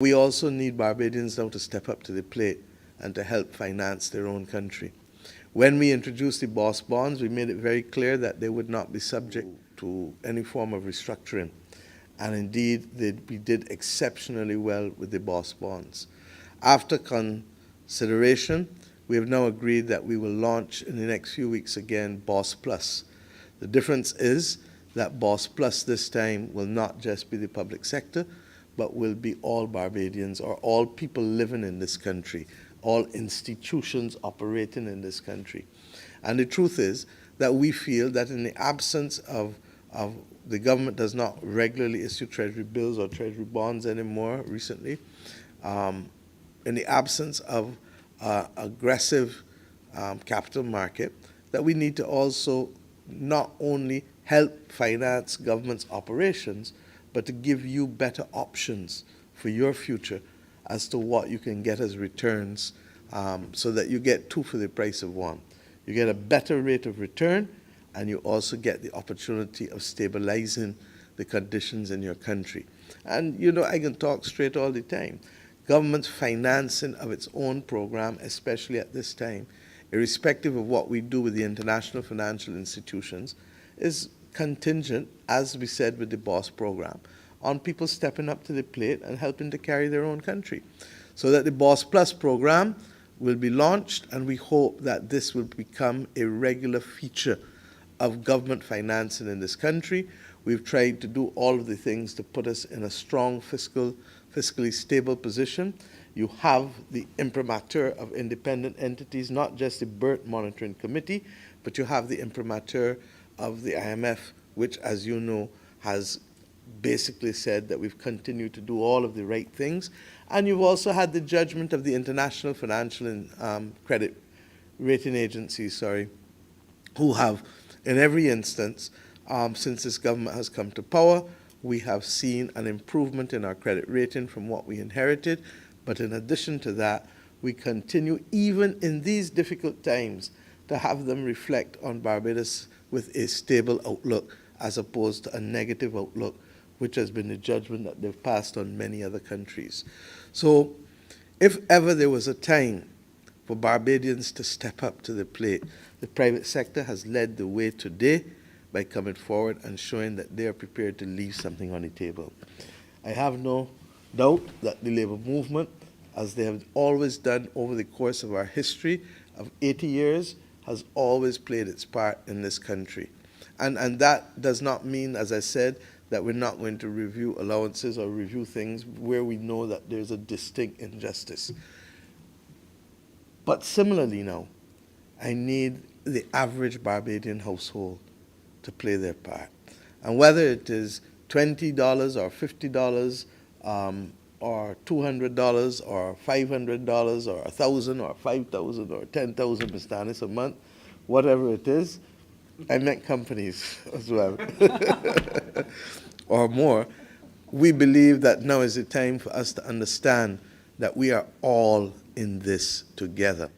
We also need Barbadians now to step up to the plate and to help finance their own country. When we introduced the BOSS bonds, we made it very clear that they would not be subject to any form of restructuring. And indeed, we did exceptionally well with the BOSS bonds. After consideration, we have now agreed that we will launch in the next few weeks again BOSS+. The difference is that BOSS+ this time will not just be the public sector, but will be all Barbadians or all people living in this country, all institutions operating in this country. And the truth is that we feel that in the absence of the government does not regularly issue treasury bills or treasury bonds anymore recently, in the absence of aggressive capital market, that we need to also not only help finance government's operations, but to give you better options for your future as to what you can get as returns, so that you get two for the price of one. You get a better rate of return, and you also get the opportunity of stabilizing the conditions in your country. And you know, I can talk straight all the time. Government's financing of its own program, especially at this time, irrespective of what we do with the international financial institutions, is contingent, as we said with the BOSS program, on people stepping up to the plate and helping to carry their own country. So that the BOSS+ program will be launched, and we hope that this will become a regular feature of government financing in this country. We've tried to do all of the things to put us in a strong fiscally stable position. You have the imprimatur of independent entities, not just the Birth Monitoring Committee, but you have the imprimatur of the IMF, which, as you know, has basically said that we've continued to do all of the right things. And you've also had the judgment of the international financial and credit rating agencies, who have, in every instance, since this government has come to power, we have seen an improvement in our credit rating from what we inherited. But in addition to that, we continue, even in these difficult times, to have them reflect on Barbados with a stable outlook as opposed to a negative outlook, which has been the judgment that they've passed on many other countries. So if ever there was a time for Barbadians to step up to the plate, the private sector has led the way today by coming forward and showing that they are prepared to leave something on the table. I have no doubt that the labor movement, as they have always done over the course of our history of 80 years, has always played its part in this country. And that does not mean, as I said, that we're not going to review allowances or review things where we know that there's a distinct injustice. But similarly now, I need the average Barbadian household to play their part. And whether it is $20 or $50 or $200 or $500 or $1,000 or $5,000 or $10,000, Mr. Anis, a month, whatever it is, I meant companies as well, or more. We believe that now is the time for us to understand that we are all in this together.